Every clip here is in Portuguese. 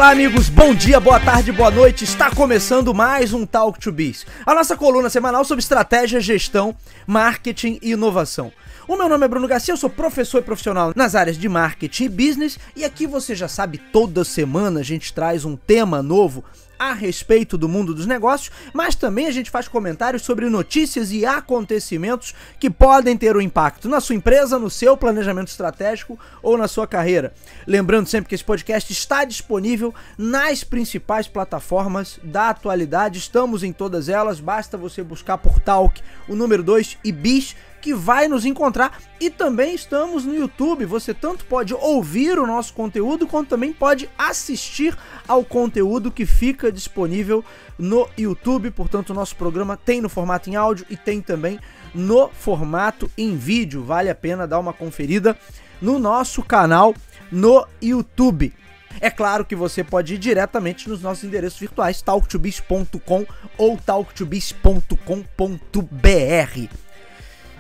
Olá amigos, bom dia, boa tarde, boa noite, está começando mais um Talk to Biz, a nossa coluna semanal sobre estratégia, gestão, marketing e inovação. O meu nome é Bruno Garcia, eu sou professor e profissional nas áreas de marketing e business e aqui você já sabe, toda semana a gente traz um tema novo a respeito do mundo dos negócios, mas também a gente faz comentários sobre notícias e acontecimentos que podem ter um impacto na sua empresa, no seu planejamento estratégico ou na sua carreira. Lembrando sempre que esse podcast está disponível nas principais plataformas da atualidade, estamos em todas elas, basta você buscar por Talk, o número 2 e Biz, que vai nos encontrar, e também estamos no YouTube, você tanto pode ouvir o nosso conteúdo, quanto também pode assistir ao conteúdo que fica disponível no YouTube, portanto o nosso programa tem no formato em áudio e tem também no formato em vídeo, vale a pena dar uma conferida no nosso canal no YouTube. É claro que você pode ir diretamente nos nossos endereços virtuais, talktobiz.com ou talktobiz.com.br.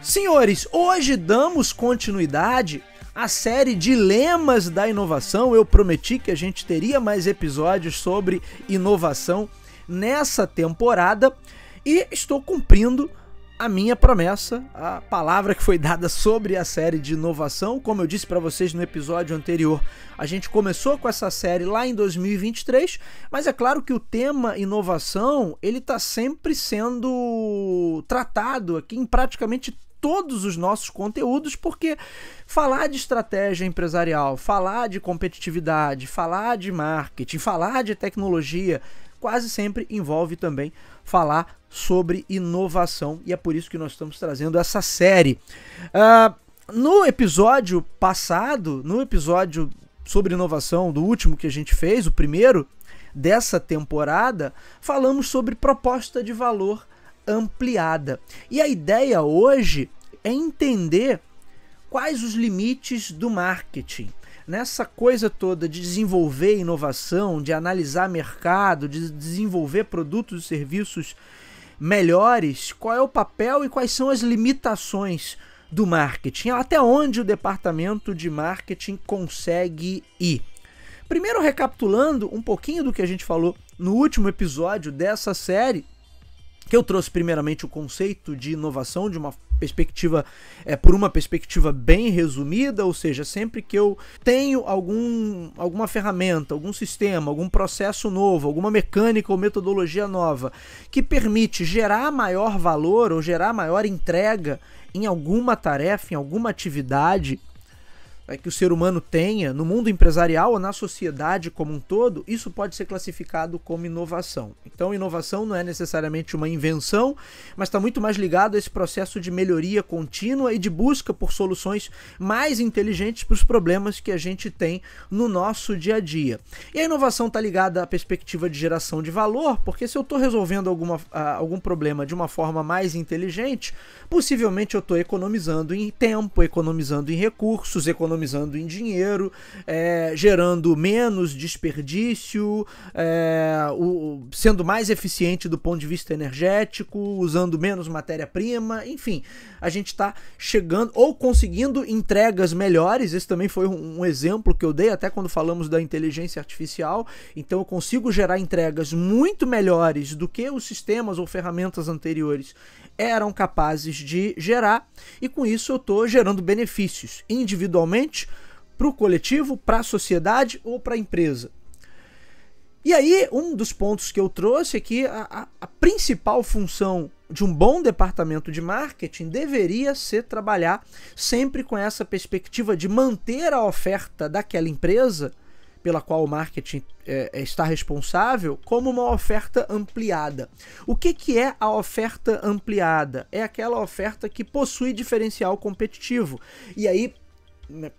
Senhores, hoje damos continuidade à série Dilemas da Inovação. Eu prometi que a gente teria mais episódios sobre inovação nessa temporada e estou cumprindo a minha promessa, a palavra que foi dada sobre a série de inovação. Como eu disse para vocês no episódio anterior, a gente começou com essa série lá em 2023, mas é claro que o tema inovação, ele está sempre sendo tratado aqui em praticamente todos os nossos conteúdos, porque falar de estratégia empresarial, falar de competitividade, falar de marketing, falar de tecnologia, quase sempre envolve também falar sobre inovação, e é por isso que nós estamos trazendo essa série. No episódio passado, no episódio sobre inovação, do último que a gente fez, o primeiro dessa temporada, falamos sobre proposta de valor ampliada. E a ideia hoje é entender quais os limites do marketing. Nessa coisa toda de desenvolver inovação, de analisar mercado, de desenvolver produtos e serviços melhores, qual é o papel e quais são as limitações do marketing, até onde o departamento de marketing consegue ir. Primeiro, recapitulando um pouquinho do que a gente falou no último episódio dessa série, que eu trouxe primeiramente o conceito de inovação de uma perspectiva, por uma perspectiva bem resumida, ou seja, sempre que eu tenho alguma ferramenta, algum sistema, algum processo novo, alguma mecânica ou metodologia nova que permite gerar maior valor ou gerar maior entrega em alguma tarefa, em alguma atividade que o ser humano tenha no mundo empresarial ou na sociedade como um todo, isso pode ser classificado como inovação. Então, inovação não é necessariamente uma invenção, mas está muito mais ligado a esse processo de melhoria contínua e de busca por soluções mais inteligentes para os problemas que a gente tem no nosso dia a dia. E a inovação está ligada à perspectiva de geração de valor, porque se eu estou resolvendo algum problema de uma forma mais inteligente, possivelmente eu estou economizando em tempo, economizando em recursos, economizando em dinheiro, gerando menos desperdício, sendo mais eficiente do ponto de vista energético, usando menos matéria-prima, enfim, a gente está chegando ou conseguindo entregas melhores. Esse também foi um exemplo que eu dei até quando falamos da inteligência artificial. Então eu consigo gerar entregas muito melhores do que os sistemas ou ferramentas anteriores eram capazes de gerar, e com isso eu estou gerando benefícios individualmente para o coletivo, para a sociedade ou para a empresa. E aí, um dos pontos que eu trouxe é que a principal função de um bom departamento de marketing deveria ser trabalhar sempre com essa perspectiva de manter a oferta daquela empresa pela qual o marketing está responsável, como uma oferta ampliada. O que é a oferta ampliada? É aquela oferta que possui diferencial competitivo. E aí,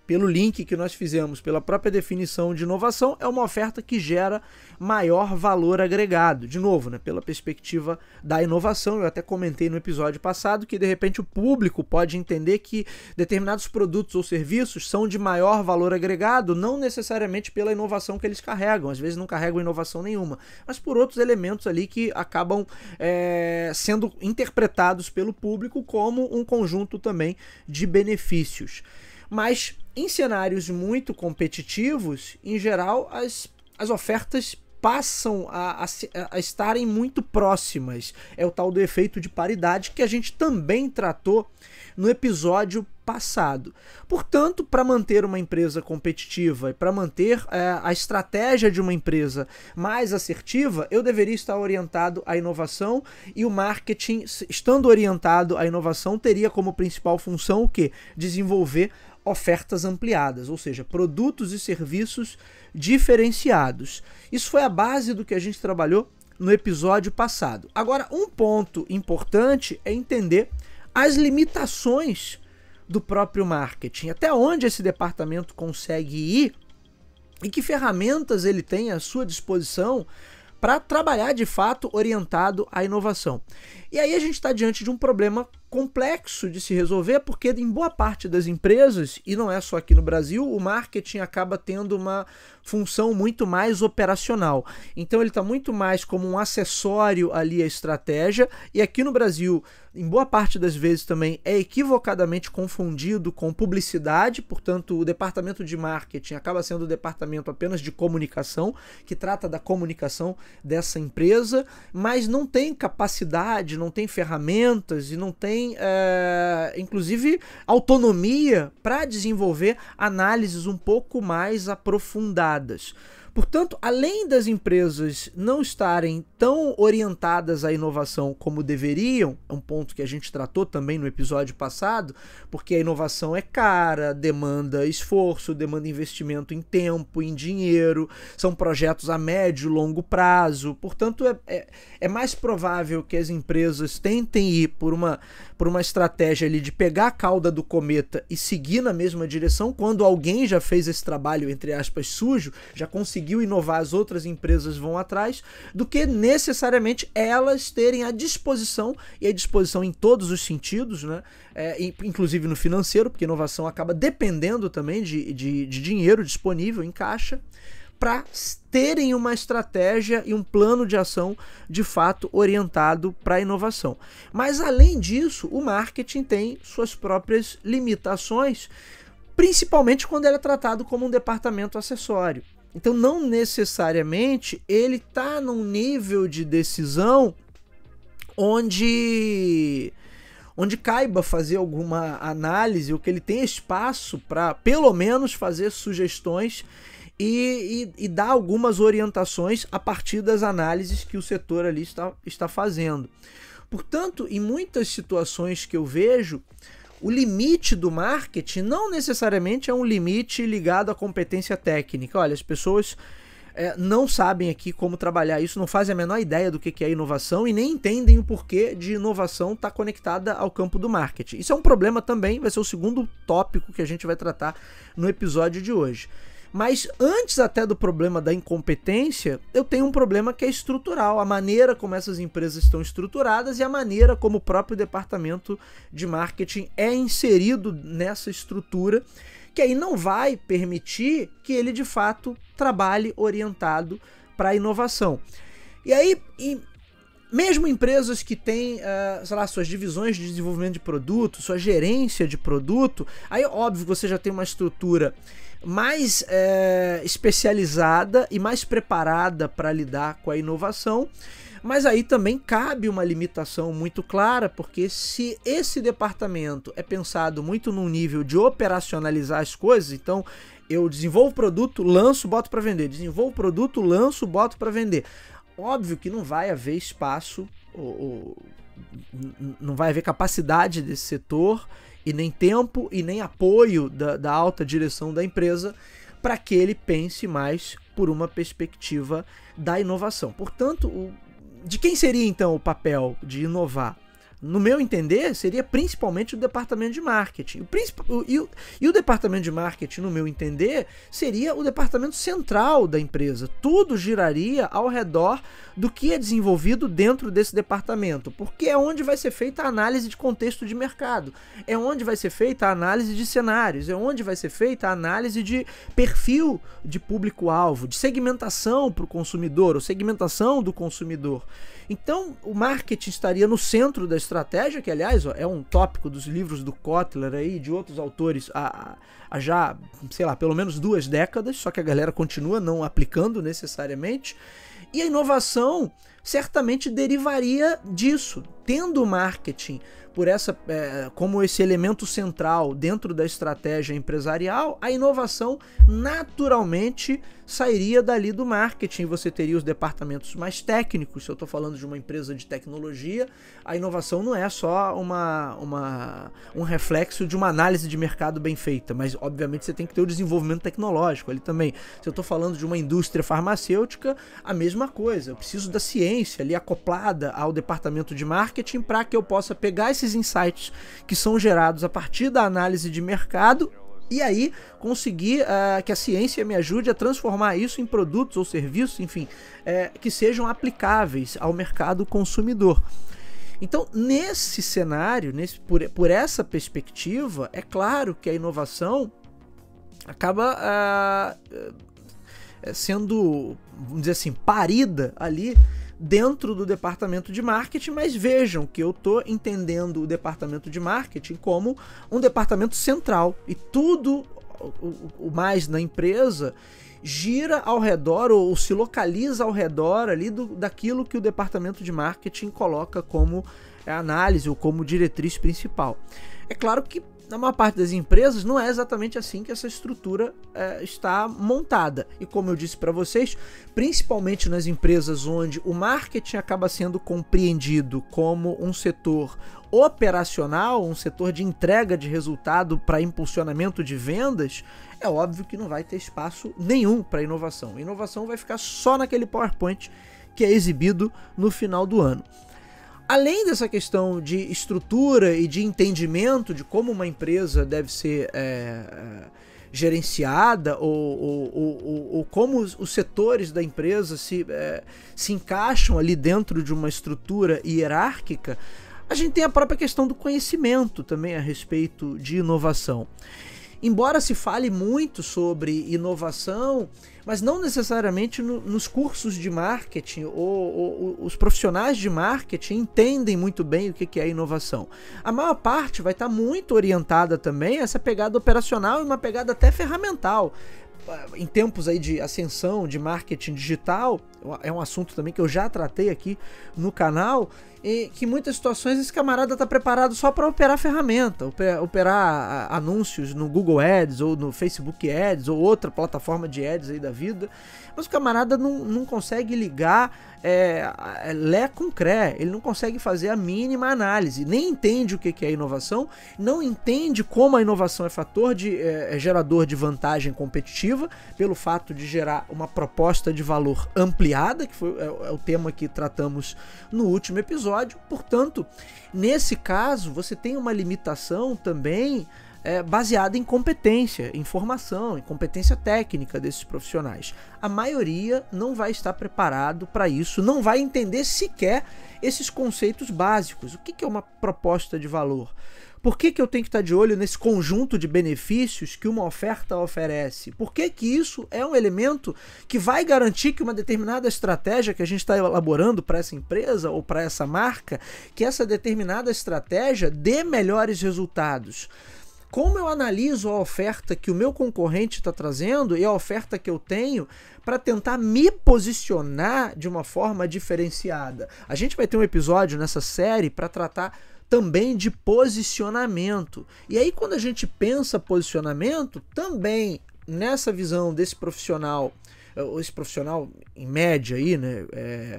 pelo link que nós fizemos, pela própria definição de inovação, é uma oferta que gera maior valor agregado. De novo, pela perspectiva da inovação, eu até comentei no episódio passado que de repente o público pode entender que determinados produtos ou serviços são de maior valor agregado, não necessariamente pela inovação que eles carregam, às vezes não carregam inovação nenhuma, mas por outros elementos ali que acabam sendo interpretados pelo público como um conjunto também de benefícios. Mas em cenários muito competitivos, em geral, as as ofertas passam a estarem muito próximas. É o tal do efeito de paridade que a gente também tratou no episódio passado. Portanto, para manter uma empresa competitiva e para manter a estratégia de uma empresa mais assertiva, eu deveria estar orientado à inovação, e o marketing, estando orientado à inovação, teria como principal função o quê? Desenvolver ofertas ampliadas, ou seja, produtos e serviços diferenciados. Isso foi a base do que a gente trabalhou no episódio passado. Agora, um ponto importante é entender as limitações do próprio marketing, até onde esse departamento consegue ir e que ferramentas ele tem à sua disposição para trabalhar de fato orientado à inovação. E aí a gente está diante de um problema complexo de se resolver, porque em boa parte das empresas, e não é só aqui no Brasil, o marketing acaba tendo uma função muito mais operacional. Então ele está muito mais como um acessório ali à estratégia, e aqui no Brasil, em boa parte das vezes também, é equivocadamente confundido com publicidade, portanto o departamento de marketing acaba sendo o departamento apenas de comunicação, que trata da comunicação dessa empresa, mas não tem capacidade, não tem ferramentas e não tem inclusive autonomia para desenvolver análises um pouco mais aprofundadas. Portanto, além das empresas não estarem tão orientadas à inovação como deveriam, é um ponto que a gente tratou também no episódio passado, porque a inovação é cara, demanda esforço, demanda investimento em tempo, em dinheiro, são projetos a médio e longo prazo, portanto é mais provável que as empresas tentem ir por uma estratégia ali de pegar a cauda do cometa e seguir na mesma direção, quando alguém já fez esse trabalho, entre aspas, sujo, já conseguiu inovar, as outras empresas vão atrás, do que necessariamente elas terem a disposição, e a disposição em todos os sentidos, né? Inclusive no financeiro, porque inovação acaba dependendo também de dinheiro disponível em caixa, para terem uma estratégia e um plano de ação de fato orientado para a inovação. Mas além disso, o marketing tem suas próprias limitações, principalmente quando ele é tratado como um departamento acessório. Então não necessariamente ele está num nível de decisão onde caiba fazer alguma análise, ou que ele tenha espaço para pelo menos fazer sugestões e dar algumas orientações a partir das análises que o setor ali está fazendo. Portanto, em muitas situações que eu vejo, o limite do marketing não necessariamente é um limite ligado à competência técnica. Olha, as pessoas não sabem aqui como trabalhar isso, não fazem a menor ideia do que é inovação e nem entendem o porquê de inovação estar conectada ao campo do marketing. Isso é um problema também, vai ser o segundo tópico que a gente vai tratar no episódio de hoje. Mas antes até do problema da incompetência, eu tenho um problema que é estrutural, a maneira como essas empresas estão estruturadas e a maneira como o próprio departamento de marketing é inserido nessa estrutura, que aí não vai permitir que ele de fato trabalhe orientado para a inovação. E aí, mesmo empresas que têm, sei lá, suas divisões de desenvolvimento de produto, sua gerência de produto, aí óbvio você já tem uma estrutura mais especializada e mais preparada para lidar com a inovação, mas aí também cabe uma limitação muito clara, porque se esse departamento é pensado muito num nível de operacionalizar as coisas, então eu desenvolvo produto, lanço, boto para vender, desenvolvo produto, lanço, boto para vender, óbvio que não vai haver espaço, não vai haver capacidade desse setor, e nem tempo e nem apoio da alta direção da empresa para que ele pense mais por uma perspectiva da inovação. Portanto, de quem seria então o papel de inovar? No meu entender, seria principalmente o departamento de marketing. E o departamento de marketing, no meu entender, seria o departamento central da empresa. Tudo giraria ao redor do que é desenvolvido dentro desse departamento, porque é onde vai ser feita a análise de contexto de mercado, é onde vai ser feita a análise de cenários, é onde vai ser feita a análise de perfil de público-alvo, de segmentação para o consumidor, ou segmentação do consumidor. Então, o marketing estaria no centro da estratégia estratégia, que aliás é um tópico dos livros do Kotler aí, de outros autores há já, sei lá, pelo menos 2 décadas, só que a galera continua não aplicando necessariamente. E a inovação certamente derivaria disso, tendo o marketing como esse elemento central dentro da estratégia empresarial, a inovação naturalmente sairia dali do marketing. Você teria os departamentos mais técnicos. Se eu estou falando de uma empresa de tecnologia, a inovação não é só um reflexo de uma análise de mercado bem feita, mas obviamente você tem que ter o desenvolvimento tecnológico ali também. Se eu estou falando de uma indústria farmacêutica, a mesma coisa. Eu preciso da ciência ali acoplada ao departamento de marketing para que eu possa pegar esses insights que são gerados a partir da análise de mercado e aí conseguir que a ciência me ajude a transformar isso em produtos ou serviços, enfim, que sejam aplicáveis ao mercado consumidor. Então, nesse cenário, por essa perspectiva, é claro que a inovação acaba sendo, vamos dizer assim, parida ali dentro do departamento de marketing, mas vejam que eu estou entendendo o departamento de marketing como um departamento central e tudo o mais na empresa gira ao redor ou se localiza ao redor ali daquilo que o departamento de marketing coloca como análise ou como diretriz principal. É claro que na maior parte das empresas não é exatamente assim que essa estrutura está montada. E como eu disse para vocês, principalmente nas empresas onde o marketing acaba sendo compreendido como um setor operacional, um setor de entrega de resultado para impulsionamento de vendas, é óbvio que não vai ter espaço nenhum para inovação. A inovação vai ficar só naquele PowerPoint que é exibido no final do ano. Além dessa questão de estrutura e de entendimento de como uma empresa deve ser gerenciada ou como os setores da empresa se encaixam ali dentro de uma estrutura hierárquica, a gente tem a própria questão do conhecimento também a respeito de inovação. Embora se fale muito sobre inovação, mas não necessariamente nos cursos de marketing ou os profissionais de marketing entendem muito bem o que é inovação. A maior parte vai estar muito orientada também a essa pegada operacional e uma pegada até ferramental. Em tempos aí de ascensão de marketing digital, é um assunto também que eu já tratei aqui no canal, e que em muitas situações esse camarada está preparado só para operar ferramenta, operar anúncios no Google Ads ou no Facebook Ads ou outra plataforma de ads aí da vida, mas o camarada não consegue ligar Lé com Cré, ele não consegue fazer a mínima análise, nem entende o que é inovação, não entende como a inovação é fator gerador de vantagem competitiva, pelo fato de gerar uma proposta de valor ampliada, que é o tema que tratamos no último episódio. Portanto, nesse caso, você tem uma limitação também baseada em competência, em formação, em competência técnica desses profissionais. A maioria não vai estar preparado para isso, não vai entender sequer esses conceitos básicos. O que é uma proposta de valor? Por que eu tenho que estar de olho nesse conjunto de benefícios que uma oferta oferece? Por que isso é um elemento que vai garantir que uma determinada estratégia que a gente está elaborando para essa empresa ou para essa marca, que essa determinada estratégia dê melhores resultados? Como eu analiso a oferta que o meu concorrente está trazendo e a oferta que eu tenho para tentar me posicionar de uma forma diferenciada? A gente vai ter um episódio nessa série para tratar também de posicionamento. E aí, quando a gente pensa posicionamento, também nessa visão desse profissional, esse profissional em média aí, né,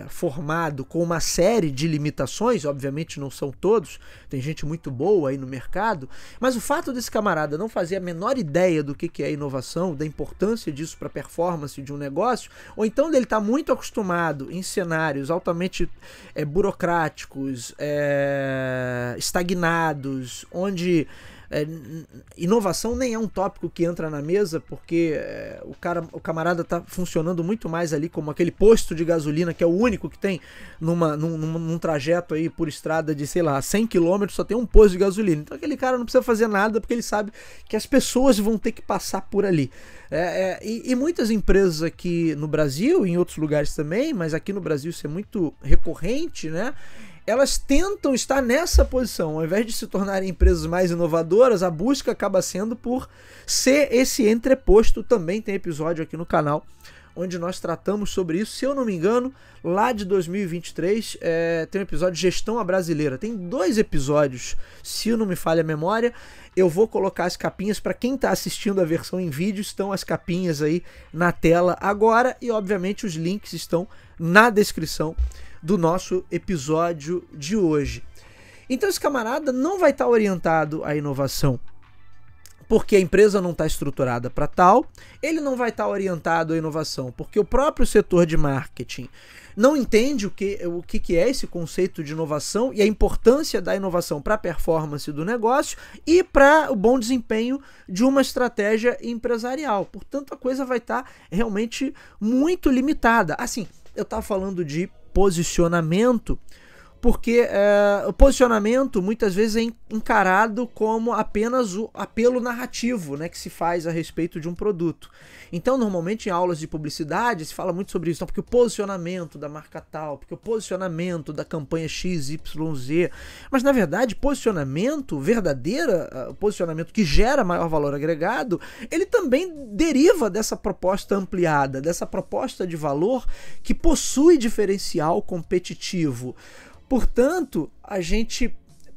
formado com uma série de limitações, obviamente não são todos, tem gente muito boa aí no mercado, mas o fato desse camarada não fazer a menor ideia do que é inovação, da importância disso para a performance de um negócio, ou então dele estar muito acostumado em cenários altamente burocráticos, estagnados, onde inovação nem é um tópico que entra na mesa, porque o camarada está funcionando muito mais ali como aquele posto de gasolina, que é o único que tem num trajeto aí por estrada de, sei lá, 100 km, só tem um posto de gasolina. Então aquele cara não precisa fazer nada, porque ele sabe que as pessoas vão ter que passar por ali. E muitas empresas aqui no Brasil, em outros lugares também, mas aqui no Brasil isso é muito recorrente, né? elas tentam estar nessa posição. Ao invés de se tornarem empresas mais inovadoras, a busca acaba sendo por ser esse entreposto. Também tem episódio aqui no canal onde nós tratamos sobre isso. Se eu não me engano, lá de 2023, tem um episódio de Gestão à Brasileira. Tem 2 episódios, se não me falha a memória. Eu vou colocar as capinhas para quem está assistindo a versão em vídeo. Estão as capinhas aí na tela agora e, obviamente, os links estão na descrição do nosso episódio de hoje. Então esse camarada não vai estar orientado à inovação porque a empresa não está estruturada para tal, ele não vai estar orientado à inovação porque o próprio setor de marketing não entende o que é esse conceito de inovação e a importância da inovação para a performance do negócio e para o bom desempenho de uma estratégia empresarial. Portanto, a coisa vai estar realmente muito limitada. Assim, eu estava falando de posicionamento, porque o posicionamento muitas vezes é encarado como apenas o apelo narrativo, né, que se faz a respeito de um produto. Então, normalmente em aulas de publicidade se fala muito sobre isso, porque o posicionamento da marca tal, porque o posicionamento da campanha XYZ, mas na verdade posicionamento verdadeiro, o posicionamento que gera maior valor agregado, ele também deriva dessa proposta ampliada, dessa proposta de valor que possui diferencial competitivo. Portanto, a gente,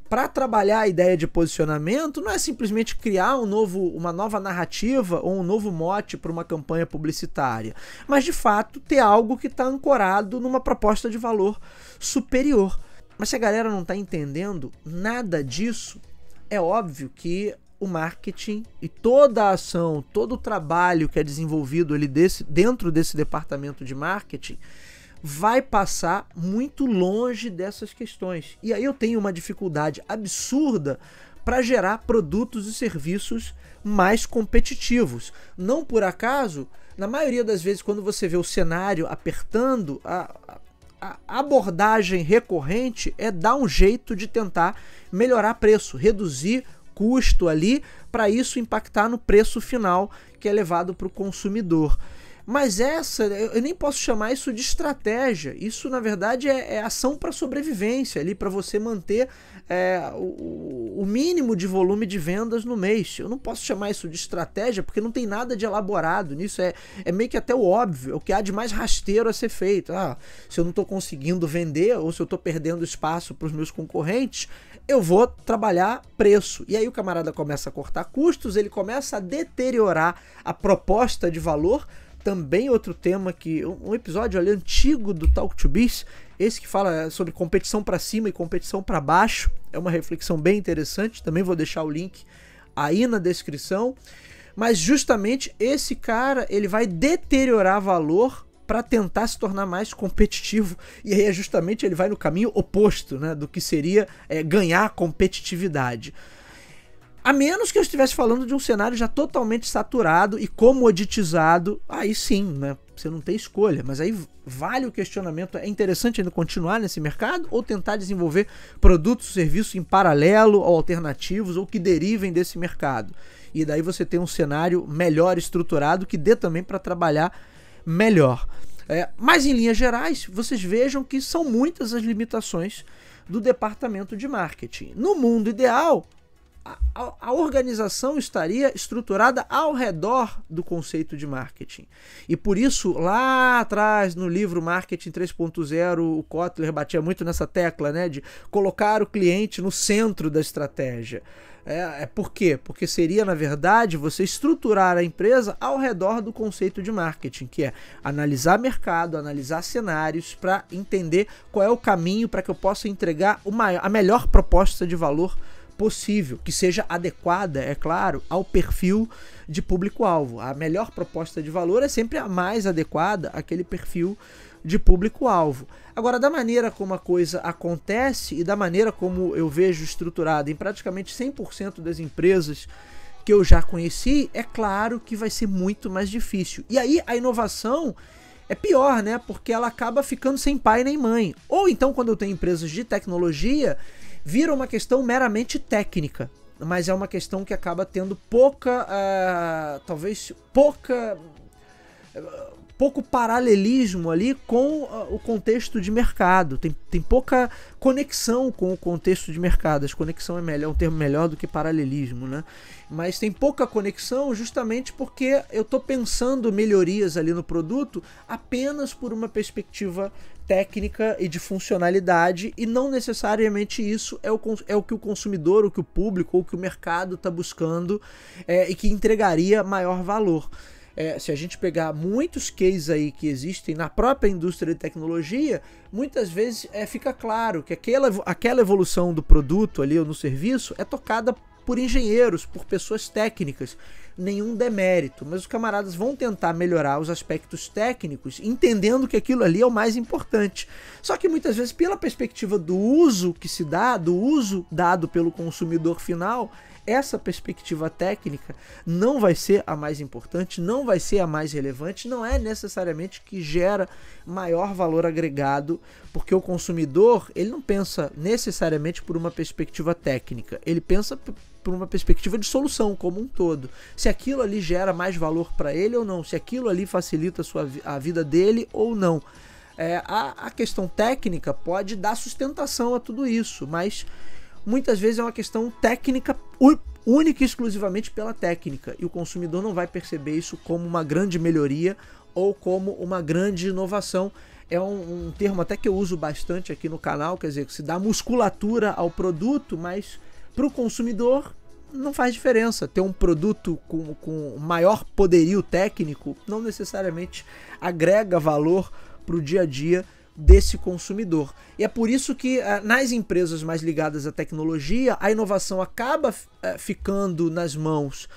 para trabalhar a ideia de posicionamento, não é simplesmente criar uma nova narrativa ou um novo mote para uma campanha publicitária, mas de fato ter algo que está ancorado numa proposta de valor superior. Mas se a galera não está entendendo nada disso, é óbvio que o marketing e toda a ação, todo o trabalho que é desenvolvido ali dentro desse departamento de marketing vai passar muito longe dessas questões. E aí eu tenho uma dificuldade absurda para gerar produtos e serviços mais competitivos. Não por acaso, na maioria das vezes, quando você vê o cenário apertando, a abordagem recorrente é dar um jeito de tentar melhorar preço, reduzir custo ali, para isso impactar no preço final que é levado para o consumidor. Mas eu nem posso chamar isso de estratégia. Isso, na verdade, é ação para sobrevivência, ali para você manter o mínimo de volume de vendas no mês. Eu não posso chamar isso de estratégia porque não tem nada de elaborado nisso. É meio que até o óbvio, é o que há de mais rasteiro a ser feito. Se eu não estou conseguindo vender ou se eu estou perdendo espaço para os meus concorrentes, eu vou trabalhar preço. E aí o camarada começa a cortar custos, ele começa a deteriorar a proposta de valor. Também outro tema que um episódio ali antigo do Talk to Biz, esse que fala sobre competição para cima e competição para baixo, é uma reflexão bem interessante, também vou deixar o link aí na descrição, mas justamente esse cara, ele vai deteriorar valor para tentar se tornar mais competitivo, e aí justamente ele vai no caminho oposto, né, do que seria ganhar competitividade. A menos que eu estivesse falando de um cenário já totalmente saturado e comoditizado, aí sim, né? Você não tem escolha, mas aí vale o questionamento, é interessante ainda continuar nesse mercado ou tentar desenvolver produtos e serviços em paralelo ou alternativos ou que derivem desse mercado? E daí você tem um cenário melhor estruturado que dê também para trabalhar melhor. Mas em linhas gerais, vocês vejam que são muitas as limitações do departamento de marketing. No mundo ideal, a organização estaria estruturada ao redor do conceito de marketing. E por isso, lá atrás, no livro Marketing 3.0, o Kotler batia muito nessa tecla, né, de colocar o cliente no centro da estratégia. Por quê? Porque seria, na verdade, você estruturar a empresa ao redor do conceito de marketing, que é analisar mercado, analisar cenários para entender qual é o caminho para que eu possa entregar a melhor proposta de valor possível, que seja adequada, é claro, ao perfil de público-alvo. A melhor proposta de valor é sempre a mais adequada àquele perfil de público-alvo. Agora, da maneira como a coisa acontece e da maneira como eu vejo estruturada em praticamente 100% das empresas que eu já conheci, é claro que vai ser muito mais difícil. E aí a inovação é pior, né? Porque ela acaba ficando sem pai nem mãe. Ou então, quando eu tenho empresas de tecnologia, vira uma questão meramente técnica, mas é uma questão que acaba tendo pouca pouco paralelismo ali com o contexto de mercado, tem pouca conexão com o contexto de mercado. Acho que conexão é um termo melhor do que paralelismo, né? Mas tem pouca conexão justamente porque eu estou pensando melhorias ali no produto apenas por uma perspectiva técnica e de funcionalidade, e não necessariamente isso é o que o consumidor, o que o público ou o que o mercado está buscando e que entregaria maior valor. Se a gente pegar muitos cases aí que existem na própria indústria de tecnologia, muitas vezes fica claro que aquela evolução do produto ali ou no serviço é tocada por engenheiros, por pessoas técnicas, nenhum demérito, mas os camaradas vão tentar melhorar os aspectos técnicos, entendendo que aquilo ali é o mais importante. Só que muitas vezes, pela perspectiva do uso que se dá, do uso dado pelo consumidor final, essa perspectiva técnica não vai ser a mais importante, não vai ser a mais relevante, não é necessariamente que gera maior valor agregado, porque o consumidor, ele não pensa necessariamente por uma perspectiva técnica, ele pensa por uma perspectiva de solução como um todo. Se aquilo ali gera mais valor para ele ou não, se aquilo ali facilita a vida dele ou não. A questão técnica pode dar sustentação a tudo isso, mas muitas vezes é uma questão técnica única e exclusivamente pela técnica, e o consumidor não vai perceber isso como uma grande melhoria ou como uma grande inovação. É um termo até que eu uso bastante aqui no canal, quer dizer, que se dá musculatura ao produto, mas para o consumidor não faz diferença. Ter um produto com maior poderio técnico não necessariamente agrega valor para o dia a dia desse consumidor. E é por isso que nas empresas mais ligadas à tecnologia, a inovação acaba ficando nas mãos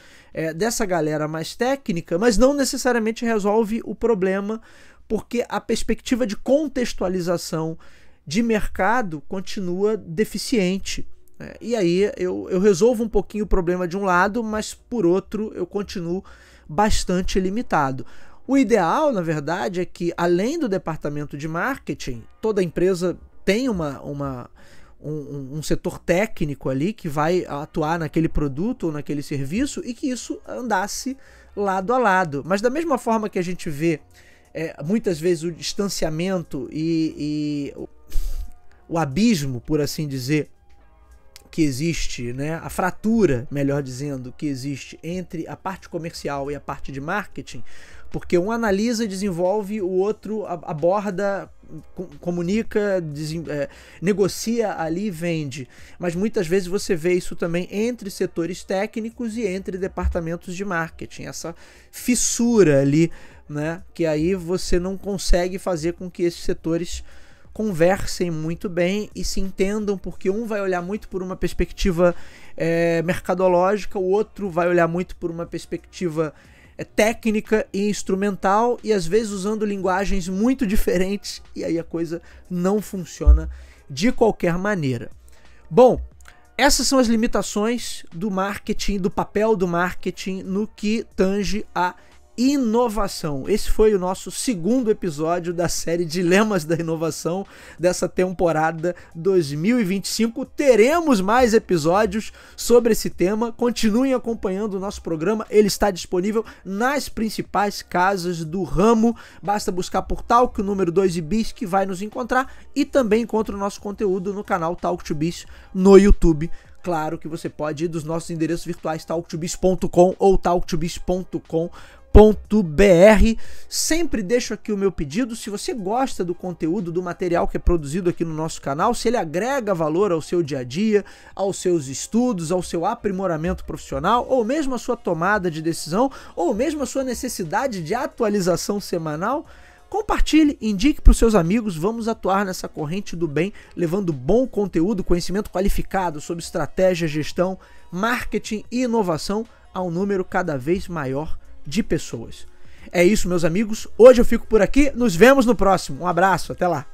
dessa galera mais técnica, mas não necessariamente resolve o problema, porque a perspectiva de contextualização de mercado continua deficiente. E aí eu resolvo um pouquinho o problema de um lado, mas por outro eu continuo bastante limitado. O ideal, na verdade, é que, além do departamento de marketing, toda empresa tem um setor técnico ali que vai atuar naquele produto ou naquele serviço, e que isso andasse lado a lado. Mas da mesma forma que a gente vê muitas vezes o distanciamento e o abismo, por assim dizer, que existe, né, a fratura, melhor dizendo, que existe entre a parte comercial e a parte de marketing, porque um analisa e desenvolve, o outro aborda, comunica, negocia ali e vende. Mas muitas vezes você vê isso também entre setores técnicos e entre departamentos de marketing, essa fissura ali, né, que aí você não consegue fazer com que esses setores conversem muito bem e se entendam, porque um vai olhar muito por uma perspectiva mercadológica, o outro vai olhar muito por uma perspectiva técnica e instrumental, e às vezes usando linguagens muito diferentes, e aí a coisa não funciona de qualquer maneira. Bom, essas são as limitações do marketing, do papel do marketing no que tange a inovação. Esse foi o nosso segundo episódio da série Dilemas da Inovação dessa temporada 2025. Teremos mais episódios sobre esse tema. Continuem acompanhando o nosso programa. Ele está disponível nas principais casas do ramo. Basta buscar por Talk, o número 2 e Bis, que vai nos encontrar, e também encontra o nosso conteúdo no canal Talk to Biz no YouTube. Claro que você pode ir dos nossos endereços virtuais talktobiz.com ou talktobiz.com.br. Sempre deixo aqui o meu pedido: se você gosta do conteúdo, do material que é produzido aqui no nosso canal, se ele agrega valor ao seu dia a dia, aos seus estudos, ao seu aprimoramento profissional, ou mesmo a sua tomada de decisão, ou mesmo a sua necessidade de atualização semanal, compartilhe, indique para os seus amigos. Vamos atuar nessa corrente do bem, levando bom conteúdo, conhecimento qualificado sobre estratégia, gestão, marketing e inovação a um número cada vez maior de pessoas. É isso, meus amigos. Hoje eu fico por aqui. Nos vemos no próximo. Um abraço. Até lá.